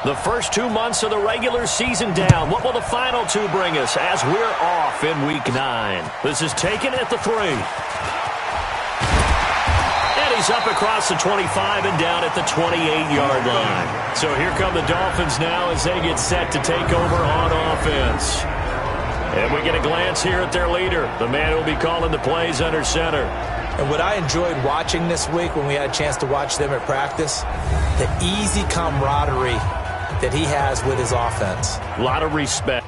The first 2 months of the regular season down. What will the final two bring us as we're off in Week 9? This is taken at the 3. And he's up across the 25 and down at the 28-yard line. So here come the Dolphins now as they get set to take over on offense. And we get a glance here at their leader, the man who will be calling the plays under center. And what I enjoyed watching this week when we had a chance to watch them at practice, the easy camaraderie that he has with his offense. A lot of respect.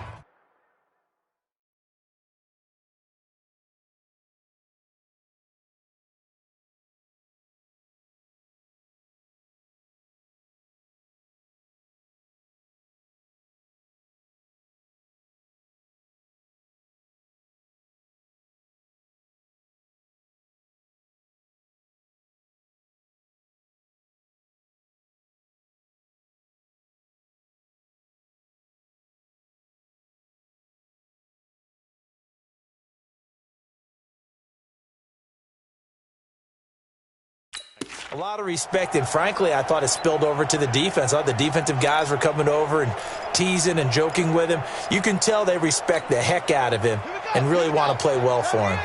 A lot of respect, and frankly, I thought it spilled over to the defense. I thought the defensive guys were coming over and teasing and joking with him. You can tell they respect the heck out of him and really want to play well for him.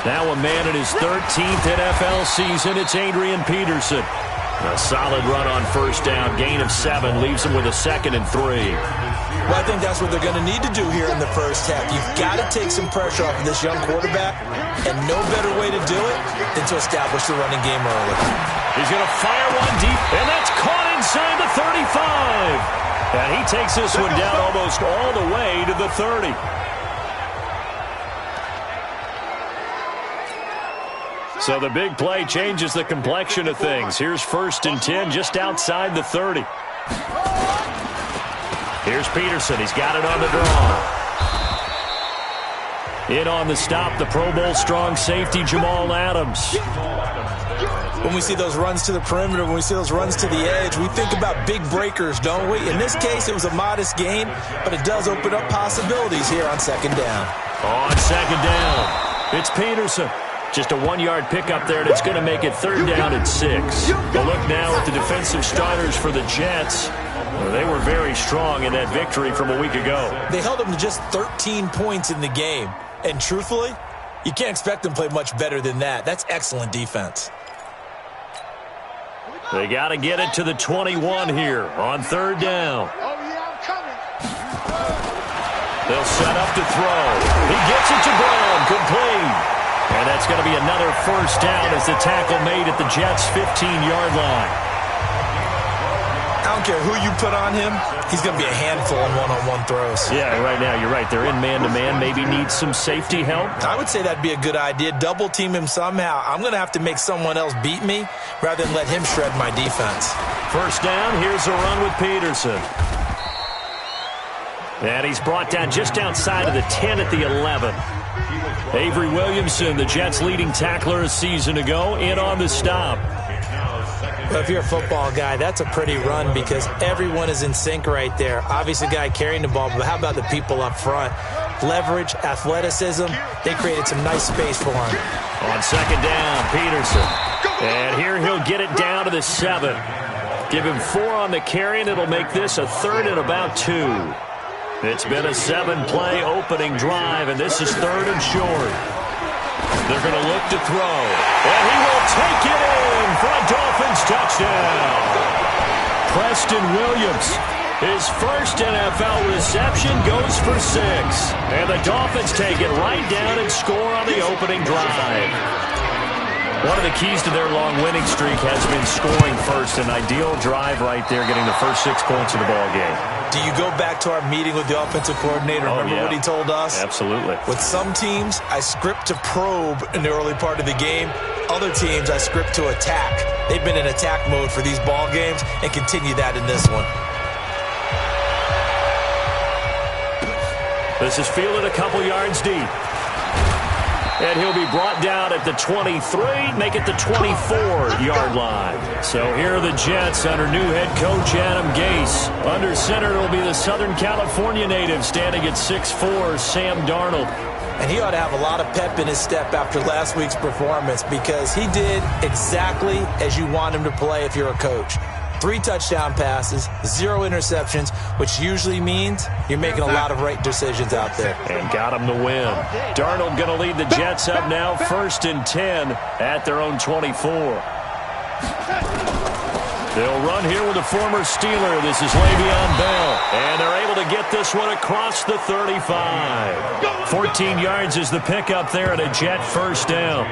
Now a man in his 13th NFL season, it's Adrian Peterson. A solid run on first down, gain of 7, leaves him with a 2nd and 3. Well, I think that's what they're going to need to do here in the first half. You've got to take some pressure off of this young quarterback, and no better way to do it than to establish the running game early. He's going to fire one deep, and that's caught inside the 35. And he takes this one down almost all the way to the 30. So the big play changes the complexion of things. Here's 1st and 10 just outside the 30. Here's Peterson. He's got it on the draw. In on the stop, the Pro Bowl strong safety, Jamal Adams. When we see those runs to the perimeter, when we see those runs to the edge, we think about big breakers, don't we? In this case, it was a modest gain, but it does open up possibilities here on 2nd down. On 2nd down, it's Peterson. Just a 1-yard pickup there, and it's going to make it 3rd down and 6. But look now at the defensive starters for the Jets. They were very strong in that victory from a week ago. They held them to just 13 points in the game. And truthfully, you can't expect them to play much better than that. That's excellent defense. They got to get it to the 21 here on 3rd down. They'll set up to throw. He gets it to Brown, complete. And that's going to be another 1st down as the tackle made at the Jets' 15-yard line. I don't care who you put on him, he's going to be a handful in one-on-one throws. Yeah, right now, you're right. They're in man-to-man, maybe needs some safety help. I would say that'd be a good idea. Double team him somehow. I'm going to have to make someone else beat me rather than let him shred my defense. 1st down, here's a run with Peterson. And he's brought down just outside of the 10 at the 11. Avery Williamson, the Jets' leading tackler a season ago, in on the stop. Well, if you're a football guy, that's a pretty run because everyone is in sync right there. Obviously, the guy carrying the ball, but how about the people up front? Leverage, athleticism, they created some nice space for him. On 2nd down, Peterson. And here he'll get it down to the 7. Give him 4 on the carry, and it'll make this a 3rd and about 2. It's been a 7-play opening drive, and this is 3rd and short. They're going to look to throw. And he will take it in for a Dolphins touchdown. Preston Williams, his first NFL reception, goes for 6. And the Dolphins take it right down and score on the opening drive. One of the keys to their long winning streak has been scoring first. An ideal drive right there, getting the first 6 points of the ball game. Do you go back to our meeting with the offensive coordinator? Remember what he told us? Absolutely. With some teams, I script to probe in the early part of the game. Other teams, I script to attack. They've been in attack mode for these ball games and continue that in this one. This is fielded a couple yards deep. And he'll be brought down at the 23, make it the 24-yard line. So here are the Jets under new head coach Adam Gase. Under center, it'll be the Southern California native standing at 6'4", Sam Darnold. And he ought to have a lot of pep in his step after last week's performance because he did exactly as you want him to play if you're a coach. 3 touchdown passes, 0 interceptions, which usually means you're making a lot of right decisions out there. And got him the win. Darnold going to lead the Jets up now, 1st and 10 at their own 24. They'll run here with a former Steeler. This is Le'Veon Bell. And they're able to get this one across the 35. 14 yards is the pickup there and a Jet first down.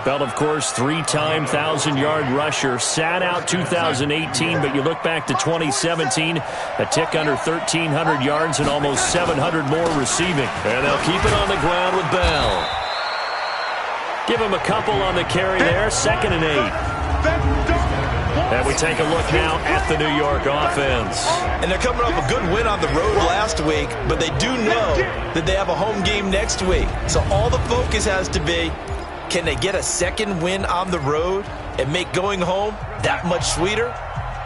Bell, of course, 3-time 1,000-yard rusher. Sat out 2018, but you look back to 2017, a tick under 1,300 yards and almost 700 more receiving. And they'll keep it on the ground with Bell. Give him a couple on the carry there, 2nd and 8. And we take a look now at the New York offense. And they're coming off a good win on the road last week, but they do know that they have a home game next week. So all the focus has to be, can they get a second win on the road and make going home that much sweeter?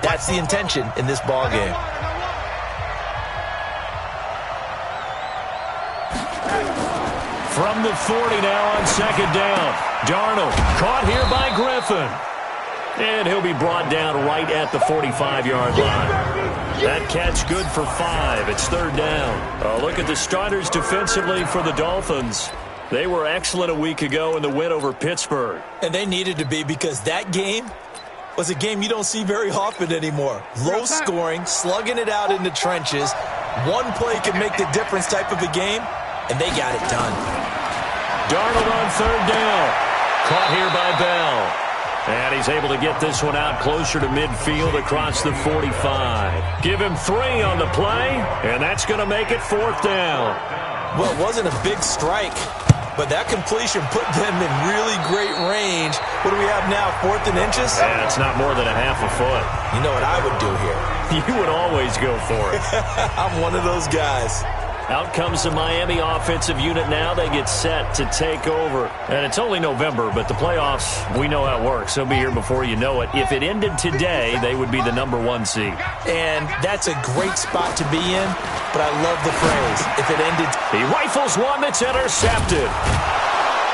That's the intention in this ball game. From the 40 now on 2nd down. Darnold caught here by Griffin. And he'll be brought down right at the 45-yard line. That catch good for 5. It's 3rd down. Oh, look at the starters defensively for the Dolphins. They were excellent a week ago in the win over Pittsburgh. And they needed to be because that game was a game you don't see very often anymore. Low scoring, slugging it out in the trenches. One play can make the difference type of a game, and they got it done. Darnold on 3rd down. Caught here by Bell. And he's able to get this one out closer to midfield across the 45. Give him 3 on the play, and that's going to make it 4th down. Well, it wasn't a big strike, but that completion put them in really great range. What do we have now, 4th and inches? Yeah, it's not more than a half a foot. You know what I would do here? You would always go for it. I'm one of those guys. Out comes the Miami offensive unit now. They get set to take over. And it's only November, but the playoffs, we know how it works. They'll be here before you know it. If it ended today, they would be the #1 seed. And that's a great spot to be in, but I love the phrase, if it ended. He rifles one that's intercepted.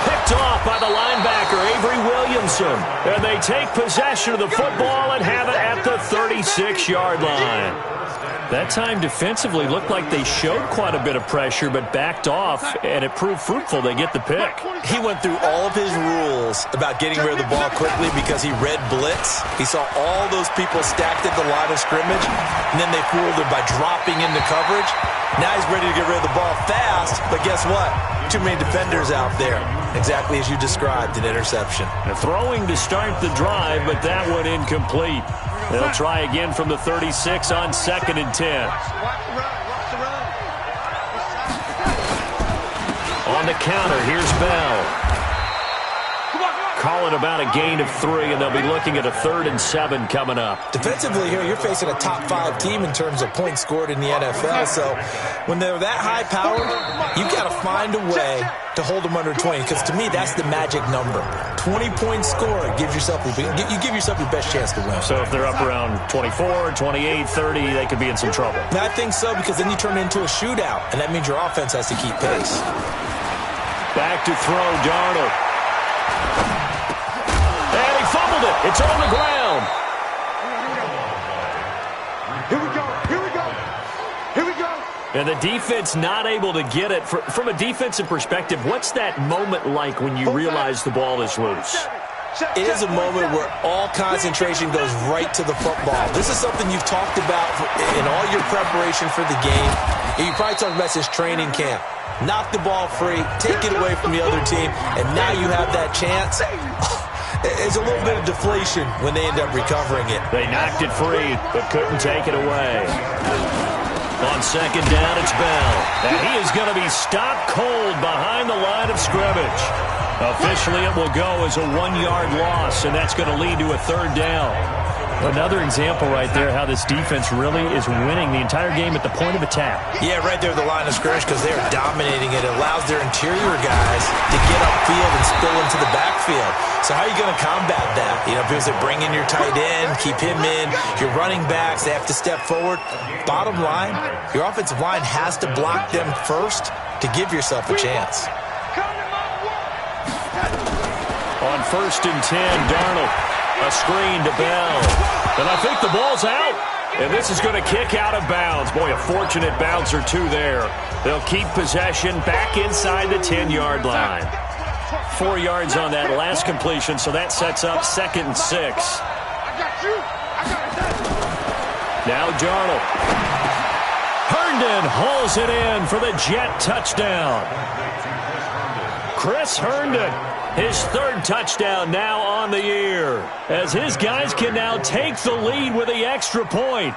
Picked off by the linebacker, Avery Williamson. And they take possession of the football and have it at the 36-yard line. That time defensively looked like they showed quite a bit of pressure but backed off, and it proved fruitful. They get the pick. He went through all of his rules about getting rid of the ball quickly because he read blitz. He saw all those people stacked at the line of scrimmage, and then they fooled him by dropping into coverage. Now he's ready to get rid of the ball fast, but guess what? Too many defenders out there. Exactly as you described, an interception. Throwing to start the drive, but that one incomplete. They'll try again from the 36 on 2nd and 10. On the counter, here's Bell. Call it about a gain of 3, and they'll be looking at a 3rd and 7 coming up. Defensively here, you're facing a top 5 team in terms of points scored in the NFL. So when they're that high powered, you got to find a way to hold them under 20. Because to me, that's the magic number. 20-point score gives yourself you give yourself your best chance to win. So if they're up around 24, 28, 30, they could be in some trouble. And I think so, because then you turn it into a shootout, and that means your offense has to keep pace. Back to throw, Darnold. And he fumbled it. It's on the ground. Here we go. Here we go. Here we go. And the defense not able to get it. From a defensive perspective, what's that moment like when you realize the ball is loose? It is a moment where all concentration goes right to the football. This is something you've talked about in all your preparation for the game. You probably talked about since training camp. Knock the ball free, take it away from the other team, and now you have that chance. It's a little bit of deflation when they end up recovering it. They knocked it free, but couldn't take it away. On 2nd down, it's Bell. And he is going to be stopped cold behind the line of scrimmage. Officially, it will go as a 1-yard loss, and that's going to lead to a 3rd down. Another example right there how this defense really is winning the entire game at the point of attack. Yeah, right there at the line of scrimmage because they are dominating it. It allows their interior guys to get upfield and spill into the backfield. So how are you going to combat that? You know, because they bring in your tight end, keep him in, your running backs, they have to step forward. Bottom line, your offensive line has to block them first to give yourself a chance. first and 10, Darnold. A screen to Bell. And I think the ball's out. And this is going to kick out of bounds. Boy, a fortunate bounce or two there. They'll keep possession back inside the 10-yard line. 4 yards on that last completion, so that sets up 2nd and 6. Now Darnold. Herndon hauls it in for the Jet touchdown. Chris Herndon, his 3rd touchdown now on the year, as his guys can now take the lead with the extra point.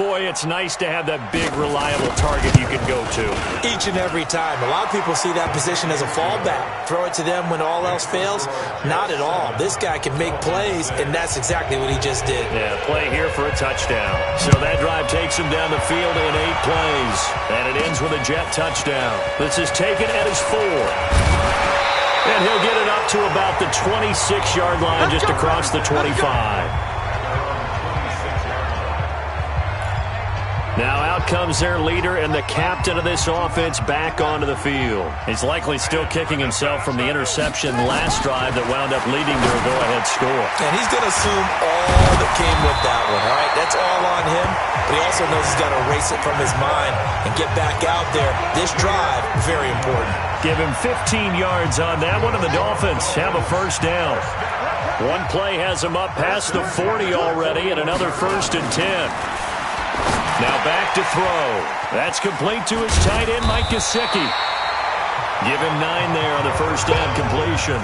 Boy, it's nice to have that big, reliable target you can go to. Each and every time. A lot of people see that position as a fallback. Throw it to them when all else fails. Not at all. This guy can make plays, and that's exactly what he just did. Yeah, play here for a touchdown. So that drive takes him down the field in 8 plays. And it ends with a Jet touchdown. This is taken at his 4. And he'll get it up to about the 26-yard line, just across the 25. Now out comes their leader and the captain of this offense back onto the field. He's likely still kicking himself from the interception last drive that wound up leading to a go-ahead score. And he's going to assume all that came with that one, all right? That's all on him, but he also knows he's got to erase it from his mind and get back out there. This drive, very important. Give him 15 yards on that one, and the Dolphins have a first down. One play has him up past the 40 already, and another 1st and 10. Now back to throw. That's complete to his tight end, Mike Gesicki. Give him 9 there on the first down completion.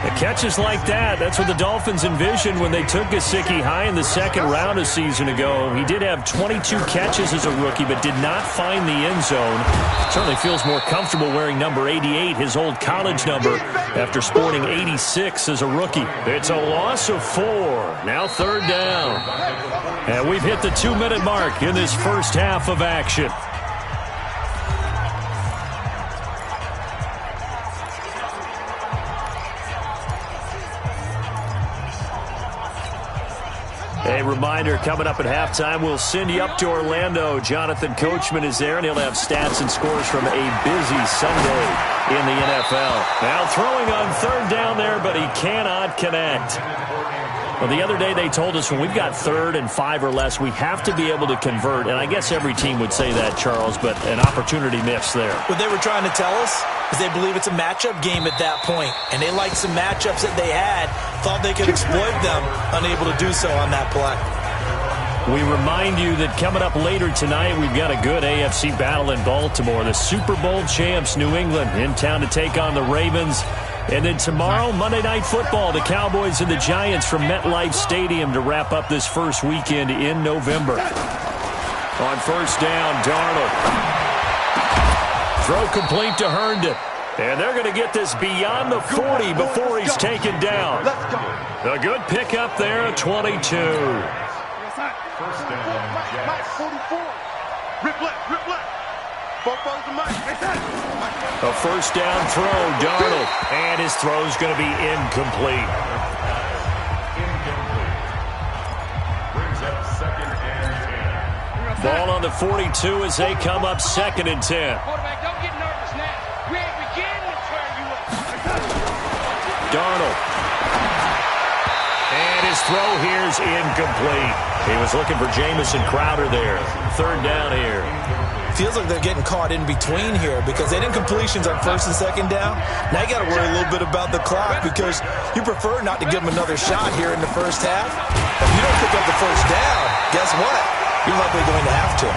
The catches like that, that's what the Dolphins envisioned when they took Gesicki high in the 2nd round a season ago. He did have 22 catches as a rookie, but did not find the end zone. Certainly feels more comfortable wearing number 88, his old college number, after sporting 86 as a rookie. It's a loss of 4. Now 3rd down. And we've hit the 2-minute mark in this first half of action. A reminder, coming up at halftime, we'll send you up to Orlando. Jonathan Coachman is there, and he'll have stats and scores from a busy Sunday in the NFL. Now throwing on 3rd down there, but he cannot connect. Well, the other day they told us when we've got 3rd and 5 or less, we have to be able to convert. And I guess every team would say that, Charles, but an opportunity missed there. What they were trying to tell us is they believe it's a matchup game at that point. And they liked some matchups that they had, thought they could exploit them, unable to do so on that play. We remind you that coming up later tonight, we've got a good AFC battle in Baltimore. The Super Bowl champs, New England, in town to take on the Ravens. And then tomorrow, Monday Night Football, the Cowboys and the Giants from MetLife Stadium to wrap up this first weekend in November. On first down, Darnold. Throw complete to Herndon. And they're going to get this beyond the 40 before he's taken down. A good pickup there at 22. First down, Jets. 44. Rip left. A first down throw, Darnold. And his throw's going to be incomplete. Brings up 2nd and 10. Ball on the 42 as they come up 2nd and 10. Quarterback, don't get nervous now. We ain't beginning to turn you up. Darnold. And his throw here's incomplete. He was looking for Jamison Crowder there. 3rd down here. Feels like they're getting caught in between here because they didn't completions on 1st and 2nd down. Now you got to worry a little bit about the clock because you prefer not to give them another shot here in the first half. If you don't pick up the first down, guess what? You're likely going to have to.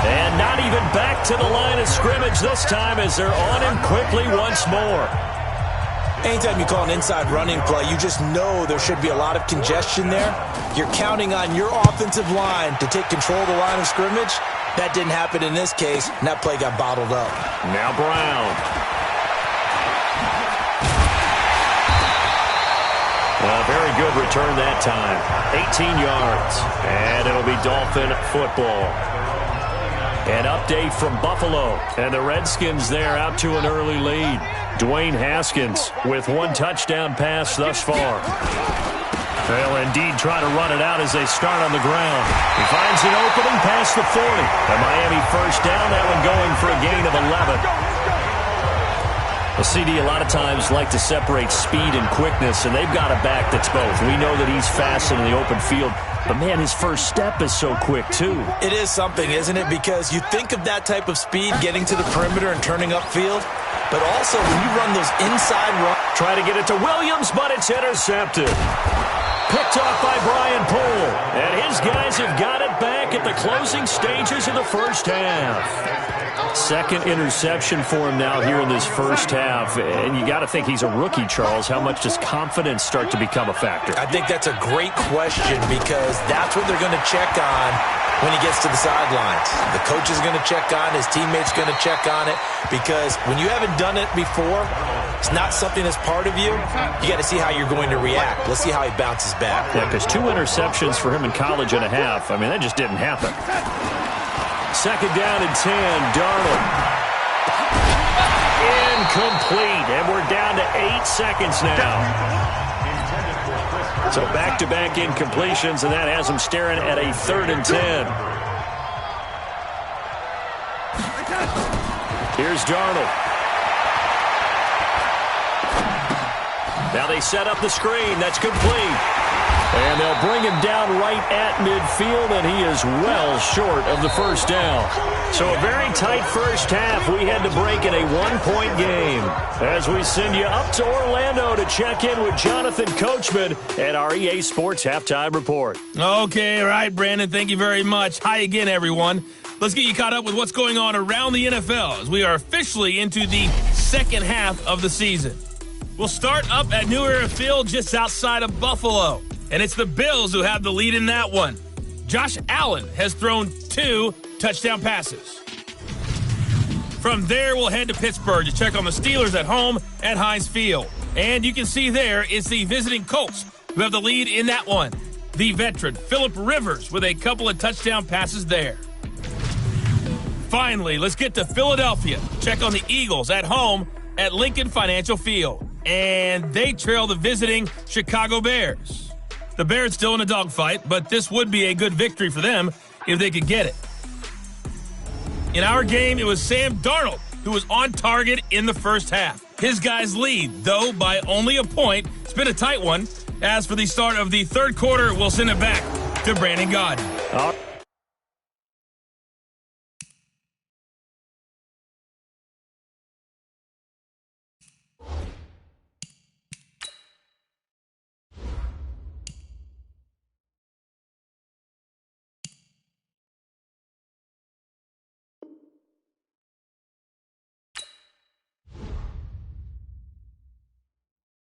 And not even back to the line of scrimmage this time as they're on him quickly once more. Anytime you call an inside running play, you just know there should be a lot of congestion there. You're counting on your offensive line to take control of the line of scrimmage. That didn't happen in this case, and that play got bottled up. Now Brown. A very good return that time. 18 yards. And it'll be Dolphin football. An update from Buffalo. And the Redskins there out to an early lead. Dwayne Haskins with 1 touchdown pass thus far. They'll indeed try to run it out as they start on the ground. He finds an opening past the 40. The Miami first down, that one going for a gain of 11. Well, CD, a lot of times like to separate speed and quickness, and they've got a back that's both. We know that he's fast in the open field, but, man, his first step is so quick, too. It is something, isn't it? Because you think of that type of speed getting to the perimeter and turning upfield, but also when you run those inside runs. Try to get it to Williams, but it's intercepted. Picked off by Brian Poole, and his guys have got it back at the closing stages of the first half. Second interception for him now here in this first half, and you got to think he's a rookie, Charles. How much does confidence start to become a factor? I think that's a great question because that's what they're going to check on when he gets to the sidelines. The coach is going to check on, his teammates going to check on it, because when you haven't done it before, it's not something that's part of you. You got to see how you're going to react. Let's see how he bounces back. Yeah, because 2 interceptions for him in college and a half. I mean, that just didn't happen. Second down and 10, Darnold. Incomplete, and we're down to 8 seconds now. So back-to-back incompletions, and that has him staring at a 3rd and 10. Here's Darnold. Now they set up the screen. That's complete. And they'll bring him down right at midfield, and he is well short of the first down. So a very tight first half. We had to break in a 1-point game. As we send you up to Orlando to check in with Jonathan Coachman at our EA Sports Halftime Report. Okay, all right, Brandon, thank you very much. Hi again, everyone. Let's get you caught up with what's going on around the NFL as we are officially into the second half of the season. We'll start up at New Era Field just outside of Buffalo. And it's the Bills who have the lead in that one. Josh Allen has thrown 2 touchdown passes. From there, we'll head to Pittsburgh to check on the Steelers at home at Heinz Field. And you can see there it's the visiting Colts who have the lead in that one. The veteran Phillip Rivers with a couple of touchdown passes there. Finally, let's get to Philadelphia. Check on the Eagles at home at Lincoln Financial Field. And they trail the visiting Chicago Bears. The Bears still in a dogfight, but this would be a good victory for them if they could get it. In our game, it was Sam Darnold who was on target in the first half. His guys lead, though, by only a point. It's been a tight one. As for the start of the third quarter, we'll send it back to Brandon Gaudin.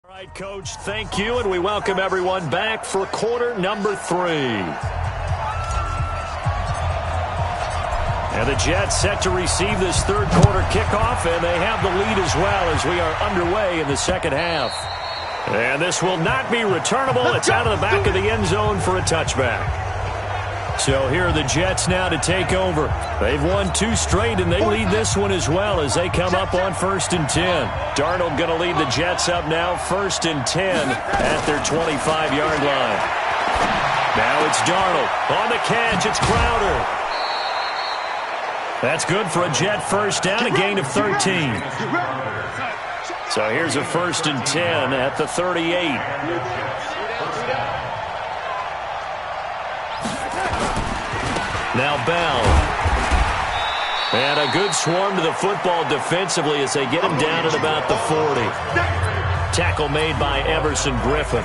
All right, Coach, thank you, and we welcome everyone back for quarter number 3. And the Jets set to receive this third quarter kickoff, and they have the lead as well as we are underway in the second half. And this will not be returnable. It's out of the back of the end zone for a touchback. So here are the Jets now to take over. They've won 2 straight, and they lead this one as well as they come up on 1st and 10. Darnold going to lead the Jets up now 1st and 10 at their 25-yard line. Now it's Darnold. On the catch, it's Crowder. That's good for a Jet first down, a gain of 13. So here's a 1st and 10 at the 38. Now Bell. And a good swarm to the football defensively as they get him down at about the 40. Tackle made by Everson Griffin.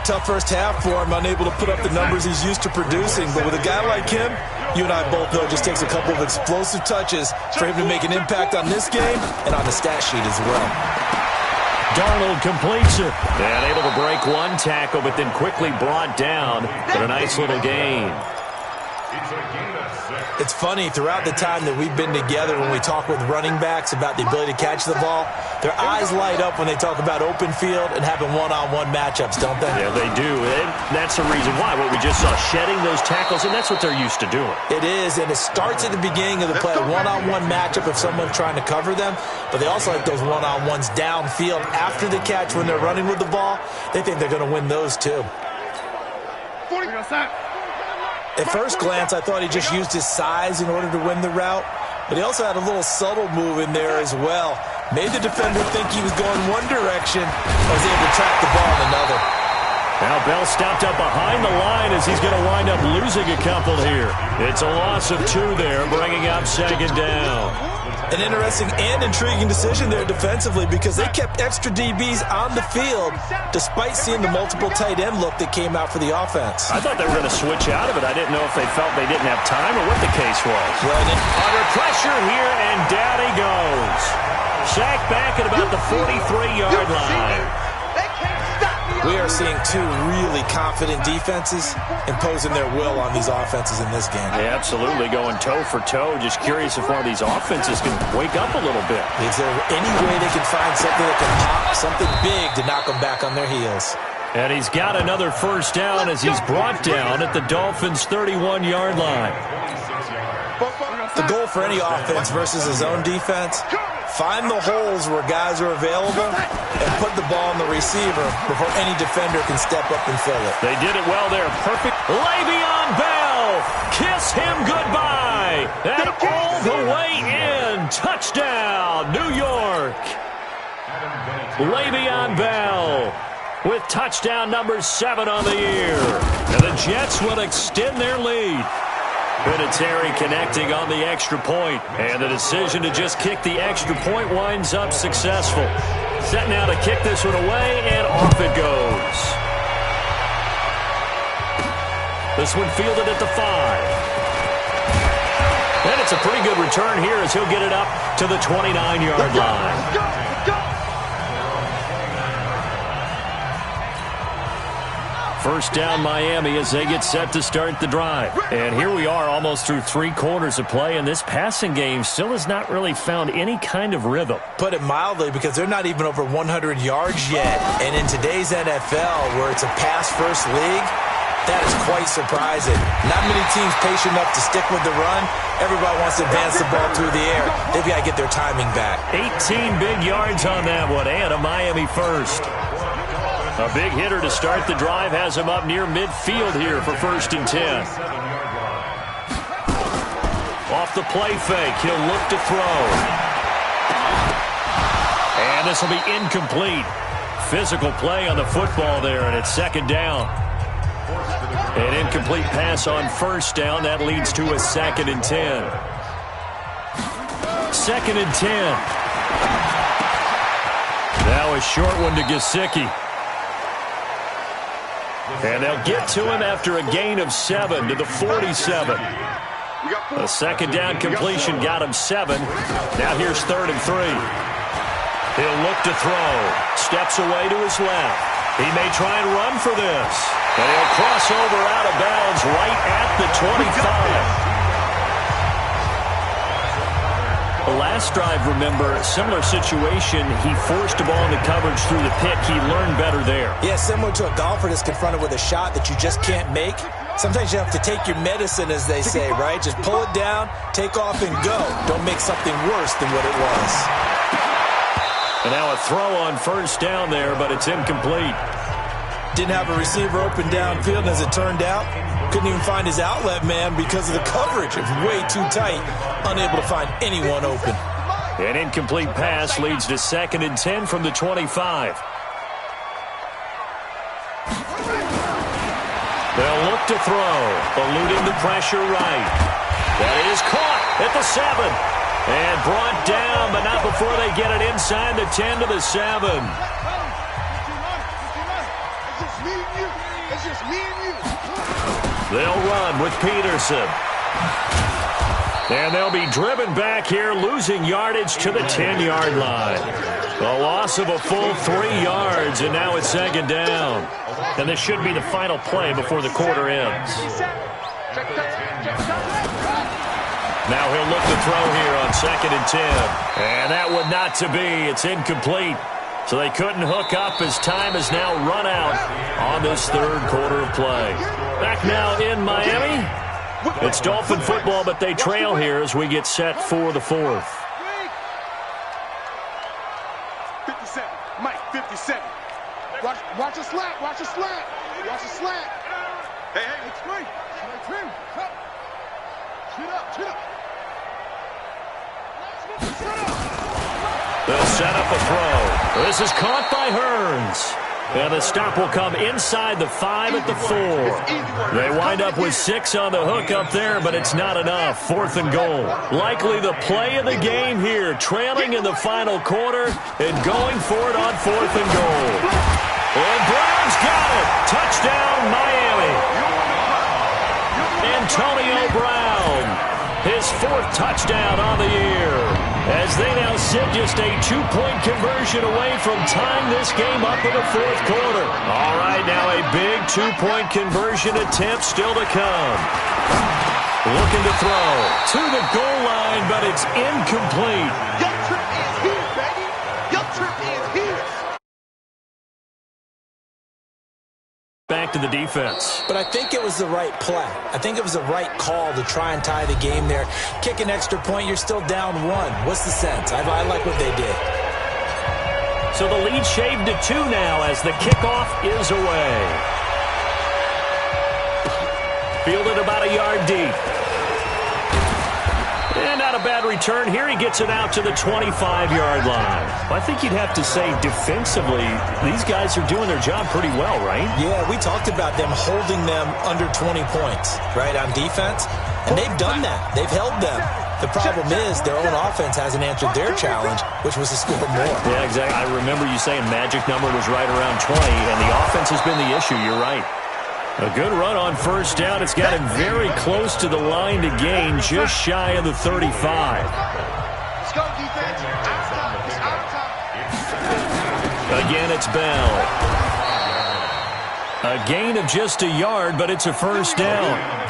Tough first half for him, unable to put up the numbers he's used to producing. But with a guy like him, you and I both know it just takes a couple of explosive touches for him to make an impact on this game and on the stat sheet as well. Darnold completes it. And able to break one tackle, but then quickly brought down. But a nice little gain. It's funny, throughout the time that we've been together when we talk with running backs about the ability to catch the ball, their eyes light up when they talk about open field and having one-on-one matchups, don't they? Yeah, they do. And that's the reason why. What we just saw, shedding those tackles, and that's what they're used to doing. It is, and it starts at the beginning of the play, a one-on-one matchup if someone's trying to cover them, but they also like those one-on-ones downfield after the catch when they're running with the ball. They think they're going to win those too. At first glance, I thought he just used his size in order to win the route, but he also had a little subtle move in there as well. Made the defender think he was going one direction, was able to track the ball in another. Now Bell stopped up behind the line as he's going to wind up losing a couple here. It's a loss of 2 there, bringing up second down. An interesting and intriguing decision there defensively because they kept extra DBs on the field despite seeing the multiple tight end look that came out for the offense. I thought they were going to switch out of it. I didn't know if they felt they didn't have time or what the case was. Under pressure here, and down he goes. Sacked back at about the 43-yard line. We are seeing 2 really confident defenses imposing their will on these offenses in this game. Yeah, absolutely, going toe for toe. Just curious if one of these offenses can wake up a little bit. Is there any way they can find something that can pop, something big to knock them back on their heels? And he's got another first down as he's brought down at the Dolphins' 31-yard line. The goal for any offense versus his own defense, find the holes where guys are available and put the ball on the receiver before any defender can step up and fill it. They did it well there. Perfect. Le'Veon Bell. Kiss him goodbye. And all the way in. Touchdown, New York. Le'Veon Bell with touchdown number 7 on the year. And the Jets will extend their lead. Terry connecting on the extra point, and the decision to just kick the extra point winds up successful. Set now to kick this one away, and off it goes. This one fielded at the 5. And it's a pretty good return here as he'll get it up to the 29-yard line. First down Miami as they get set to start the drive. And here we are almost through 3 quarters of play, and this passing game still has not really found any kind of rhythm. Put it mildly, because they're not even over 100 yards yet. And in today's NFL, where it's a pass-first league, that is quite surprising. Not many teams patient enough to stick with the run. Everybody wants to advance the ball through the air. They've got to get their timing back. 18 big yards on that one, and a Miami first. A big hitter to start the drive has him up near midfield here for 1st and 10. Off the play fake, he'll look to throw. And this will be incomplete. Physical play on the football there, and it's 2nd down. An incomplete pass on 1st down. That leads to a 2nd and 10. 2nd and 10. Now a short one to Gesicki. And they'll get to him after a gain of 7 to the 47. A 2nd down completion got him 7. Now here's 3rd and 3. He'll look to throw. Steps away to his left. He may try and run for this. And he'll cross over out of bounds right at the 25. The last drive, remember, similar situation. He forced a ball into coverage through the pick. He learned better there. Yeah, similar to a golfer that's confronted with a shot that you just can't make. Sometimes you have to take your medicine, as they say, right? Just pull it down, take off, and go. Don't make something worse than what it was. And now a throw on 1st down there, but it's incomplete. Didn't have a receiver open downfield, and as it turned out, couldn't even find his outlet man because of the coverage. It was way too tight, unable to find anyone open. An incomplete pass leads to 2nd and 10 from the 25. They'll look to throw, eluding the pressure right. That is caught at the 7. And brought down, but not before they get it inside the 10 to the 7. They'll run with Peterson. And they'll be driven back here, losing yardage to the 10-yard line. A loss of a full 3 yards, and now it's 2nd down. And this should be the final play before the quarter ends. Now he'll look to throw here on 2nd and 10. And that would not to be. It's incomplete. So they couldn't hook up as time has now run out on this 3rd quarter of play. Back now in Miami. It's Dolphin football, but they trail here as we get set for the 4th. 57. Mike, 57. Watch a slant. Watch a slant. Watch a slant. Hey, it's free. It's free. Chin up. Chin up. They'll set up a throw. This is caught by Hearns. And the stop will come inside the 5 at the 4. They wind up with 6 on the hook up there, but it's not enough. 4th and goal. Likely the play of the game here, trailing in the final quarter and going for it on 4th and goal. And Brown's got it. Touchdown, Miami. Antonio Brown, his 4th touchdown on the year, as they now sit just a 2-point conversion away from tying this game up in the 4th quarter. All right, now a big 2-point conversion attempt still to come. Looking to throw to the goal line, but it's incomplete. Your trip is here, baby. Your trip is here. Back to the defense. But I think it was the right play. I think it was the right call to try and tie the game there. Kick an extra point, you're still down 1. What's the sense? I like what they did. So the lead shaved to 2 now as the kickoff is away. Fielded about a yard deep. And not a bad return here. He gets it out to the 25-yard line. I think you'd have to say defensively, these guys are doing their job pretty well, right? Yeah, we talked about them holding them under 20 points, right, on defense. And they've done that. They've held them. The problem is their own offense hasn't answered their challenge, which was to score more. Yeah, exactly. I remember you saying magic number was right around 20, and the offense has been the issue. You're right. A good run on first down. It's got him very close to the line to gain, just shy of the 35. Let's go, defense. It's our time. Again, it's Bell. A gain of just a yard, but it's a first down.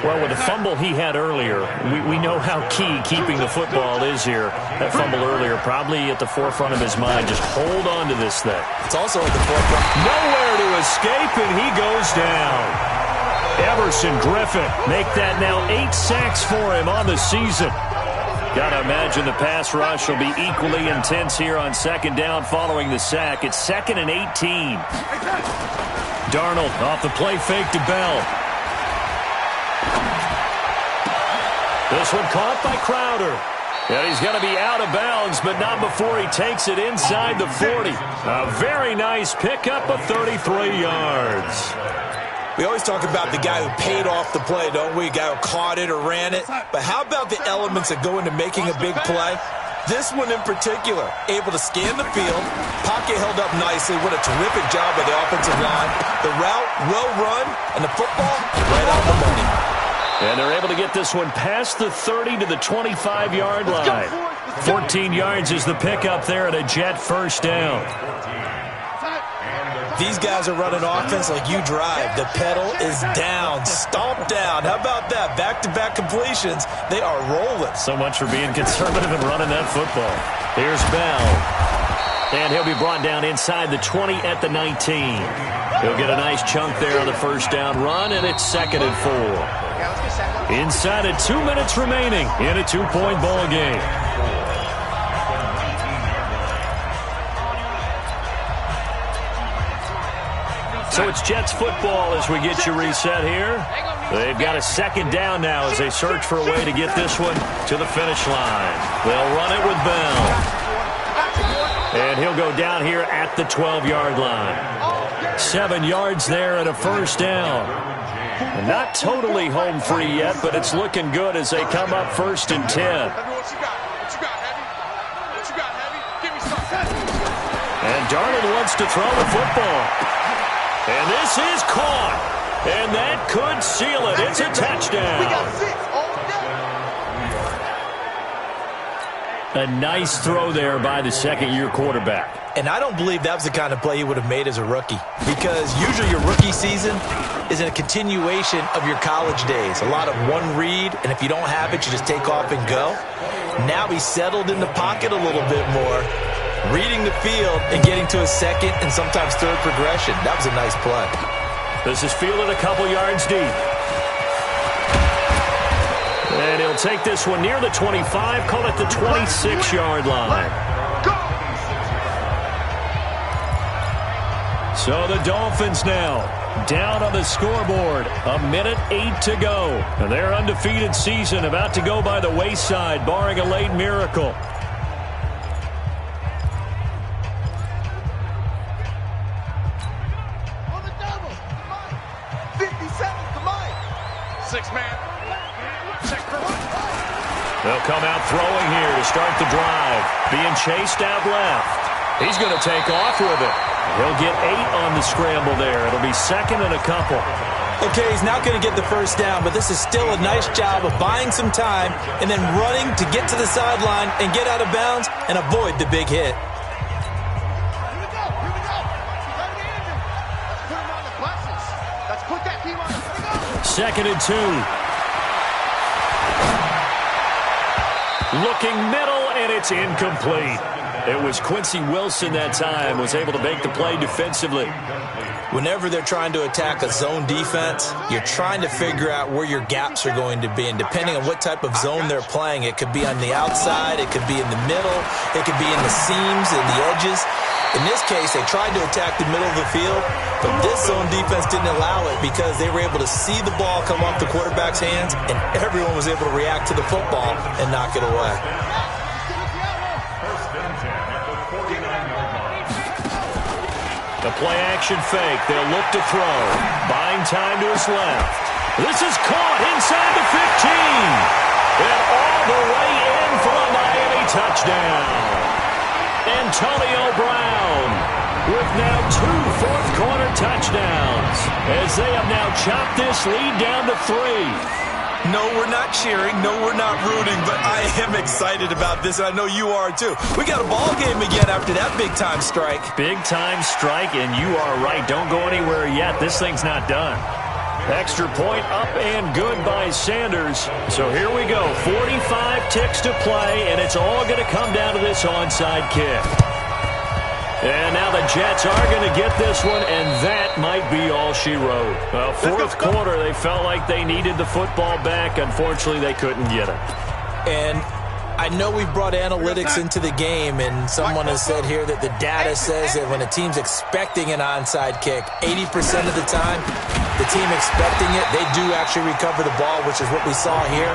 Well, with the fumble he had earlier, we know how key keeping the football is here. That fumble earlier probably at the forefront of his mind. Just hold on to this thing. It's also at the forefront. Nowhere to escape, and he goes down. Everson Griffin make that now 8 sacks for him on the season. Got to imagine the pass rush will be equally intense here on second down following the sack. It's 2nd and 18. Darnold off the play fake to Bell. This one caught by Crowder. And he's going to be out of bounds, but not before he takes it inside the 40. A very nice pickup of 33 yards. We always talk about the guy who paid off the play, don't we? A guy who caught it or ran it. But how about the elements that go into making a big play? This one in particular, able to scan the field, pocket held up nicely. What a terrific job by the offensive line. The route, well run, and the football, right on the money. And they're able to get this one past the 30 to the 25-yard line. 14 yards is the pickup there at a Jet first down. These guys are running offense like you drive. The pedal is down, stomped down. How about that? Back-to-back completions. They are rolling. So much for being conservative and running that football. Here's Bell. And he'll be brought down inside the 20 at the 19. He'll get a nice chunk there on the first down run, and it's 2nd and 4. Inside of 2 minutes remaining in a 2-point ball game. So it's Jets football as we get you reset here. They've got a 2nd down now as they search for a way to get this one to the finish line. They'll run it with Bell. And he'll go down here at the 12-yard line. 7 yards there and a first down. Not totally home free yet, but it's looking good as they come up 1st and 10. And Darnold wants to throw the football. And this is caught. And that could seal it. It's a touchdown. We got 6 all day. A nice throw there by the second-year quarterback. And I don't believe that was the kind of play he would have made as a rookie, because usually your rookie season is a continuation of your college days. A lot of one read, and if you don't have it, you just take off and go. Now he's settled in the pocket a little bit more, reading the field and getting to a second and sometimes third progression. That was a nice play. This is fielded a couple yards deep. And he'll take this one near the 25, call it the 26-yard line. So the Dolphins now down on the scoreboard. 1:08 to go. And their undefeated season about to go by the wayside, barring a late miracle. come out throwing here to start the drive. Being chased out left. He's going to take off with it. He'll get 8 on the scramble there. It'll be second and a couple. Okay, he's not going to get the first down, but this is still a nice job of buying some time and then running to get to the sideline and get out of bounds and avoid the big hit. Second and 2. Looking middle, and it's incomplete. It was Quincy Wilson that time, was able to make the play defensively. Whenever they're trying to attack a zone defense, you're trying to figure out where your gaps are going to be. And depending on what type of zone they're playing, it could be on the outside, it could be in the middle, it could be in the seams and the edges. In this case, they tried to attack the middle of the field, but this zone defense didn't allow it because they were able to see the ball come off the quarterback's hands, and everyone was able to react to the football and knock it away. The play-action fake. They'll look to throw. Buying time to his left. This is caught inside the 15. And all the way in for a Miami touchdown. Antonio Brown with now 2 fourth-quarter touchdowns as they have now chopped this lead down to 3. No, we're not cheering. No, we're not rooting, but I am excited about this, and I know you are too. We got a ball game again after that big-time strike. Big-time strike, and you are right. Don't go anywhere yet. This thing's not done. Extra point up and good by Sanders. So here we go. 45 ticks to play, and it's all going to come down to this onside kick. And now the Jets are going to get this one, and that might be all she wrote. Well, fourth quarter, they felt like they needed the football back. Unfortunately, they couldn't get it. And I know we've brought analytics into the game, and someone has said here that the data says that when a team's expecting an onside kick, 80% of the time, the team expecting it, they do actually recover the ball, which is what we saw here.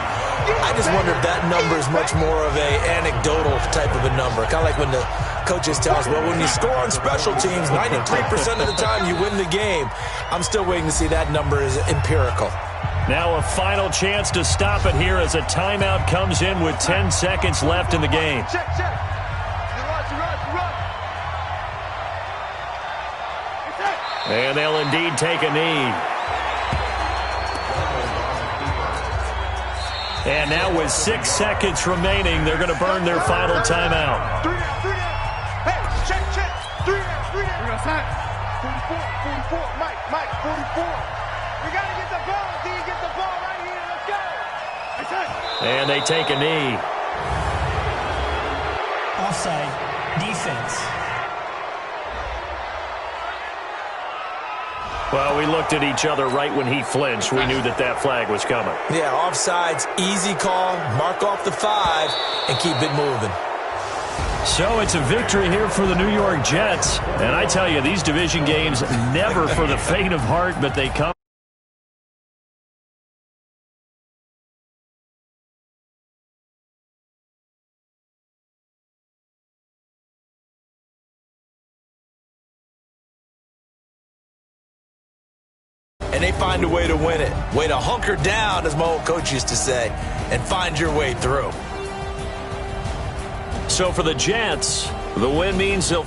I just wonder if that number is much more of an anecdotal type of a number. Kind of like when the coaches tell us, well, when you score on special teams, 93% of the time you win the game. I'm still waiting to see that number is empirical. Now a final chance to stop it here as a timeout comes in with 10 seconds left in the game. And they'll indeed take a knee. And now with 6 seconds remaining, they're going to burn their final timeout. 3 down. Hey, check. 3 down. 44, Mike, 44. We got to get the ball. Can you get the ball right here? Let's go. And they take a knee. Offside defense. Well, we looked at each other right when he flinched. We knew that that flag was coming. Yeah, offsides, easy call, mark off the 5, and keep it moving. So it's a victory here for the New York Jets. And I tell you, these division games, never for the faint of heart, but they come. And they find a way to win it. Way to hunker down, as my old coach used to say, and find your way through. So for the Jets, the win means they'll